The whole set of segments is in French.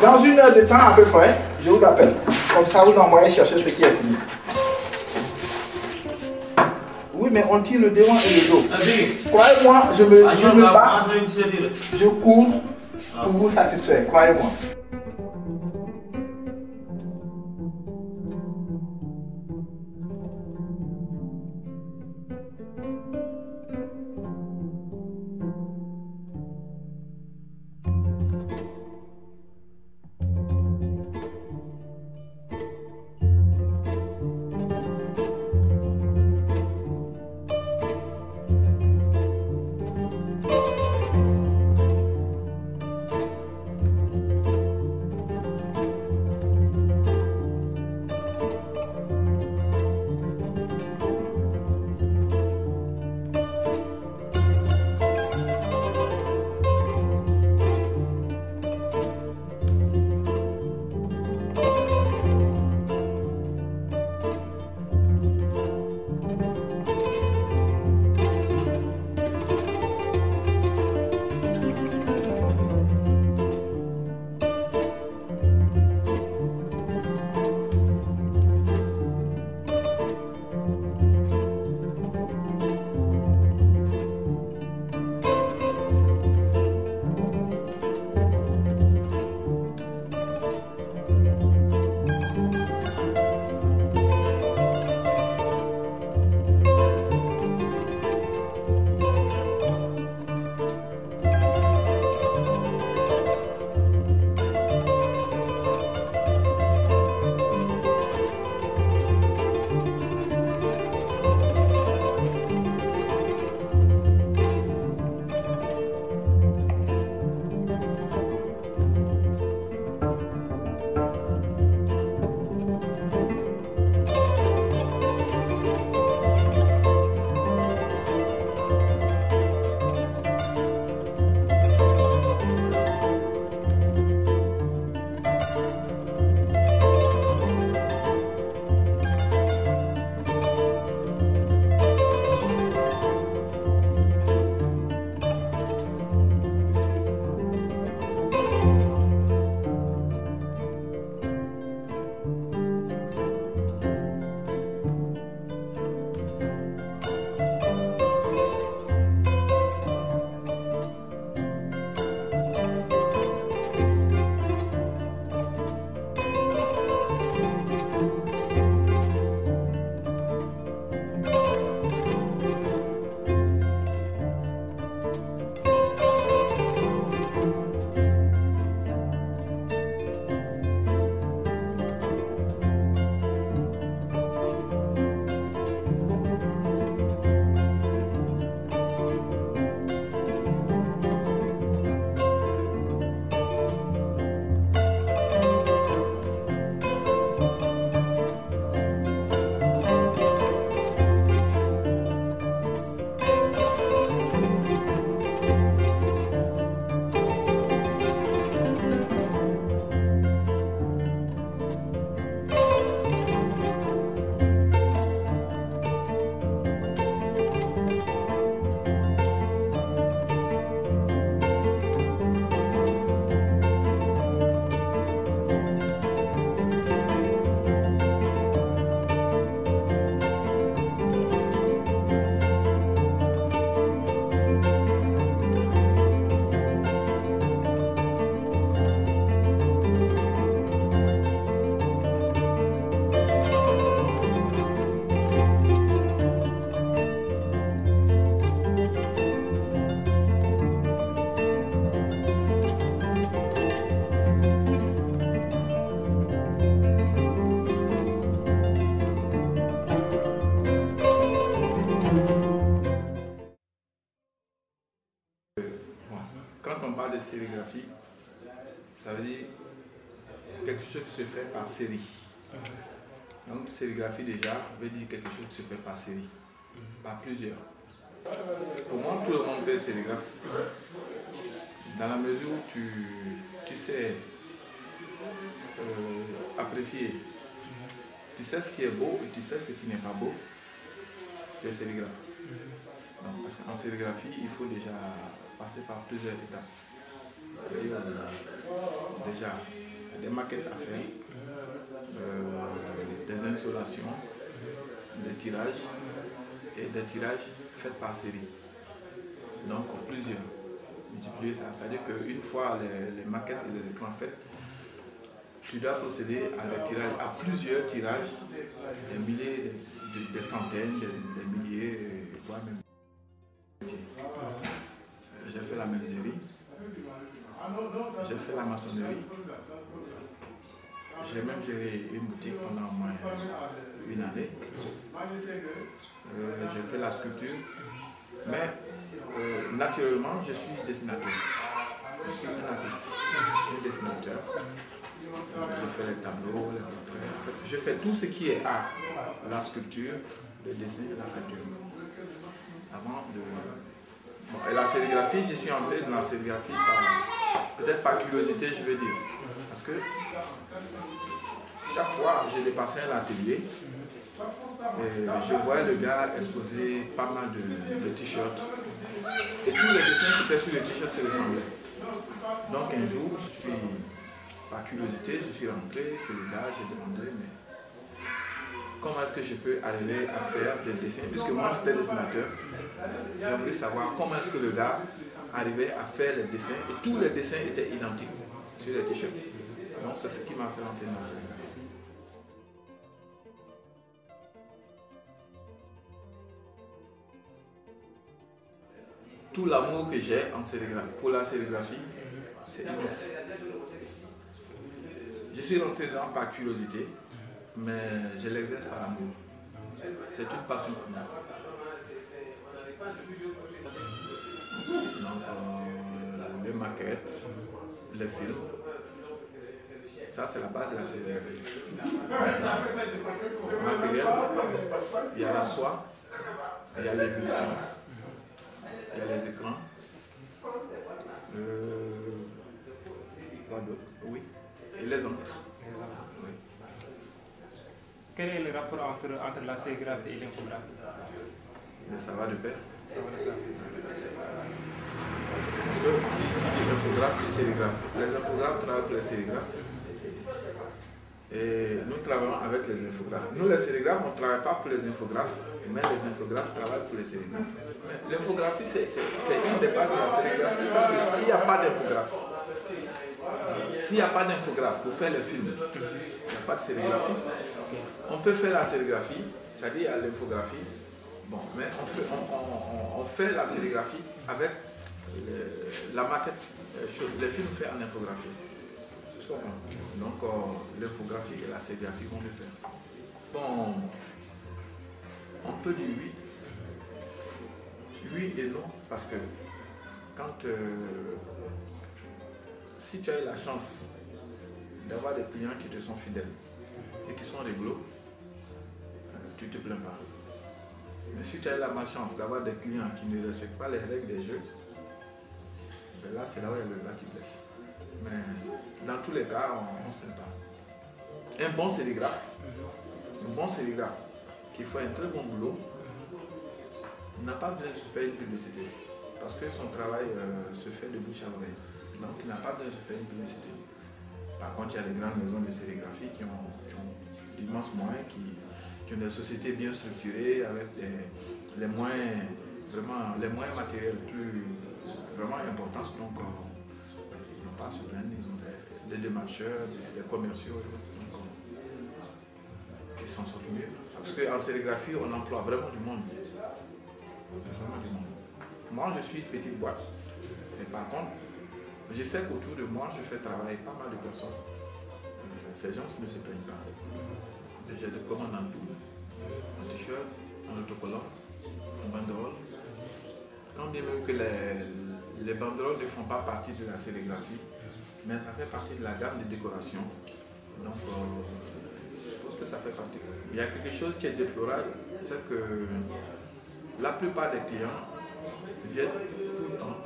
Dans une heure de temps à peu près, je vous appelle. Comme ça, vous envoyez chercher ce qui est fini. Oui, mais on tire le devant et le dos. Croyez-moi, je me bats, je cours pour vous satisfaire. Croyez-moi. De sérigraphie, ça veut dire quelque chose qui se fait par série. Donc sérigraphie déjà veut dire quelque chose qui se fait par série, par plusieurs. Pour moi, tout le monde peut être sérigraphe, dans la mesure où tu sais apprécier, tu sais ce qui est beau et tu sais ce qui n'est pas beau, tu es sérigraphe. Donc, parce qu'en sérigraphie, il faut déjà passer par plusieurs étapes. C'est-à-dire, déjà, des maquettes à faire, des installations, des tirages et des tirages faits par série. Donc plusieurs. Multiplier ça. C'est-à-dire qu'une fois les maquettes et les écrans faits, tu dois procéder à des tirages, à plusieurs tirages, des milliers, des centaines, des milliers, voire même. J'ai fait la menuiserie, j'ai fait la maçonnerie, j'ai même géré une boutique pendant au moins une année. J'ai fait la sculpture, mais naturellement je suis dessinateur. Je suis un artiste, je suis dessinateur. Je fais les tableaux, les portraits. En fait, je fais tout ce qui est art, la sculpture, le dessin et la peinture. Avant de... Bon, et la sérigraphie, je suis entré dans la sérigraphie peut-être par curiosité, je veux dire. Parce que chaque fois, je dépassais l'atelier et je voyais le gars exposer pas mal de t-shirts. Et tous les dessins qui étaient sur les t-shirts se ressemblaient. Donc un jour, par curiosité, je suis rentré chez le gars, j'ai demandé, mais comment est-ce que je peux arriver à faire des dessins? Puisque moi j'étais dessinateur, j'ai voulu savoir comment est-ce que le gars arrivait à faire les dessins et tous les dessins étaient identiques sur les t-shirts. Donc c'est ce qui m'a fait rentrer dans cette sérigraphie. Tout l'amour que j'ai pour la sérigraphie, c'est immense. Je suis rentré dedans par curiosité, mais je l'exerce par amour. C'est une passion pour moi. Donc, les maquettes, les films, ça c'est la base de la sérigraphie. Maintenant, le matériel, il y a la soie, il y a l'ébullition, il y a les écrans. Quoi d'autre? Oui. Et les encres. Oui. Quel est le rapport entre la sérigraphie et l'infographie? Mais ça va de pair. Ça va de pair. Parce que qui dit infographe dit sérigraphe. Les infographes travaillent pour les sérigraphes. Et nous travaillons avec les infographes. Nous les sérigraphes, on ne travaille pas pour les infographes, mais les infographes travaillent pour les sérigraphes. L'infographie, c'est une des bases de la sérigraphie. Parce que s'il n'y a pas d'infographe, pour faire le film, il n'y a pas de sérigraphie. On peut faire la sérigraphie, c'est-à-dire l'infographie. Bon, mais on fait la sérigraphie avec la maquette, les films faits en infographie. Donc l'infographie et la sérigraphie vont le faire. Bon, on peut dire oui. Oui et non, parce que quand si tu as eu la chance d'avoir des clients qui te sont fidèles et qui sont rigolos, tu ne te plains pas. Mais si tu as eu la malchance d'avoir des clients qui ne respectent pas les règles des jeux, ben là c'est là où il y a le gars qui blesse. Mais dans tous les cas, on ne se plaint pas. Un bon sérigraphe qui fait un très bon boulot, n'a pas besoin de se faire une publicité. Parce que son travail se fait de bouche à oreille. Donc il n'a pas besoin de se faire une publicité. Par contre, il y a des grandes maisons de sérigraphie qui ont d'immenses moyens, qui ont des sociétés bien structurées avec les moyens matériels vraiment importants. Donc ils n'ont pas à se plaindre, ils ont des démarcheurs, des commerciaux. Donc ils s'en sortent mieux. Parce qu'en sérigraphie, on emploie vraiment du monde. Vraiment du monde. Moi, je suis une petite boîte. Et par contre, je sais qu'autour de moi, je fais travailler pas mal de personnes. Ces gens ne se plaignent pas. J'ai des commandes en tout. Un t-shirt, un autocollant, un banderole. Quand bien même que les banderoles ne font pas partie de la sérigraphie, mais ça fait partie de la gamme de décoration. Donc, je suppose que ça fait partie. Il y a quelque chose qui est déplorable, c'est que la plupart des clients viennent tout le temps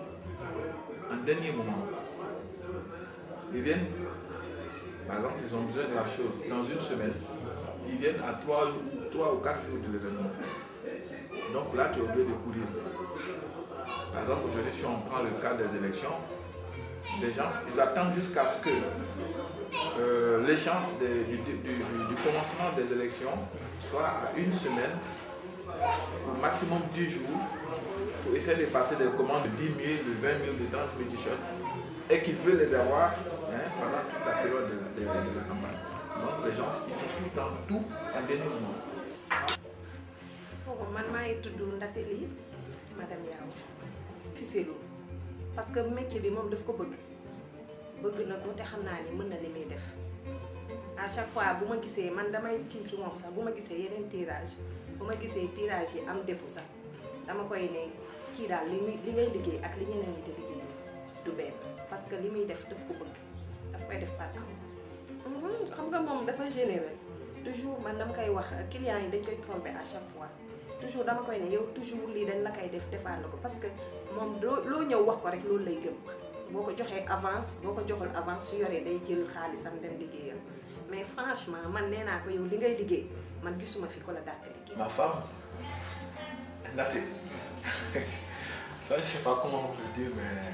en dernier moment. Ils viennent, par exemple, ils ont besoin de la chose dans une semaine. Ils viennent à 3 ou 4 jours de l'événement. Donc là, tu es obligé de courir. Par exemple, aujourd'hui, si on prend le cas des élections, les gens, ils attendent jusqu'à ce que l'échéance du commencement des élections soit à une semaine, au maximum 10 jours, pour essayer de passer des commandes de 10 000, de 20 000, de 30 000 t-shirts, et qu'ils veulent les avoir pendant toute la période de la campagne. Donc les gens, ils font tout le temps tout en dernier moment. Man maay tudd Ndaté Ly madame Yao Fisselo parce que métier bi moom daf ko bëgg na ko te xam naa ni mën na li muy def à chaque fois bu ma gisee man damay kii ci moom sax bu ma gisee yeneen tirage bu ma gisee tirage yi am defu sax dama koy ne kii daal li ngay liggéey ak li ñeneen ñi di liggéey du benn parce que li muy def daf ko bëgg daf koy def par an xam nga moom dafa généreux toujours man dama koy wax clients yi dañ koy tromper à chaque fois toujours dama koy ne yow toujours lii dañ la koy def defaat la ko parce que moom loo ñëw wax ko rek loolu lay gëm boo ko joxee avance boo ko joxul avance su yoree day jël xaalisam dem liggéeyam mais franchement man nee naa ko yow li ngay liggéey man gisuma fi ko la dàq liggéey. Ma femme, Ndaté, ça je sais pas comment on peut le dire, mais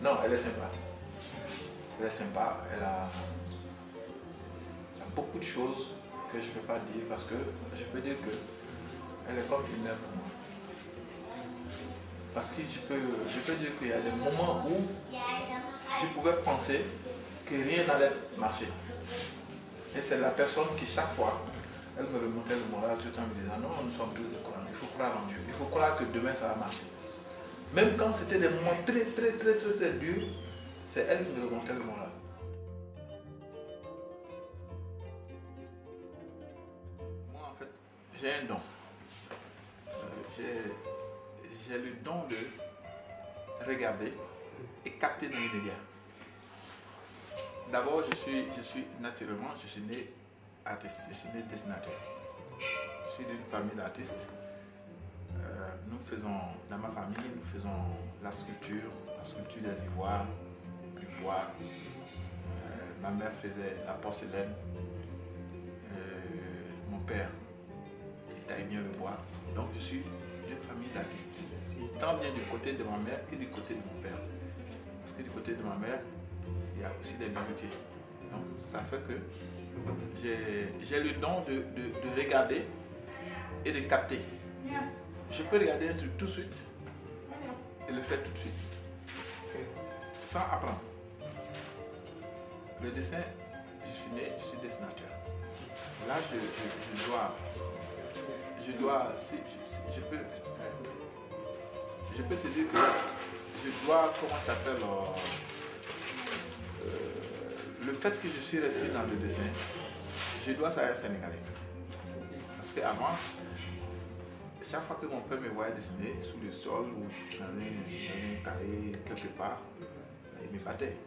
non, elle est sympa. Elle est sympa, elle a beaucoup de choses que je ne peux pas dire parce que je peux dire que elle est comme une mère pour moi. Parce que je peux dire qu'il y a des moments où je pouvais penser que rien n'allait marcher. Et c'est la personne qui chaque fois, elle me remontait le moral tout en me disant non, nous sommes tous de croire, il faut croire en Dieu, il faut croire que demain ça va marcher. Même quand c'était des moments très durs, c'est elle qui me remontait le moral. Moi en fait, j'ai un don. J'ai le don de regarder et capter dans l'immédiat. D'abord, je suis naturellement, je suis né artiste, je suis né dessinateur. Je suis d'une famille d'artistes. Nous faisons, dans ma famille, nous faisons la sculpture des ivoires, du bois. Ma mère faisait la porcelaine. Mon père, il taille bien le bois. Donc je suis d'une famille d'artistes. Tant bien du côté de ma mère que du côté de mon père. Parce que du côté de ma mère, il y a aussi des bijoutiers. Donc ça fait que j'ai le don de regarder et de capter. Je peux regarder un truc tout de suite et le faire tout de suite. Sans apprendre. Le dessin, je suis né, je suis dessinateur. Là, je peux te dire que je dois, comment ça s'appelle, le fait que je suis resté dans le dessin, je dois ça à un Sénégalais. Parce qu'avant, chaque fois que mon père me voyait dessiner sous le sol ou dans un carré quelque part, il me battait.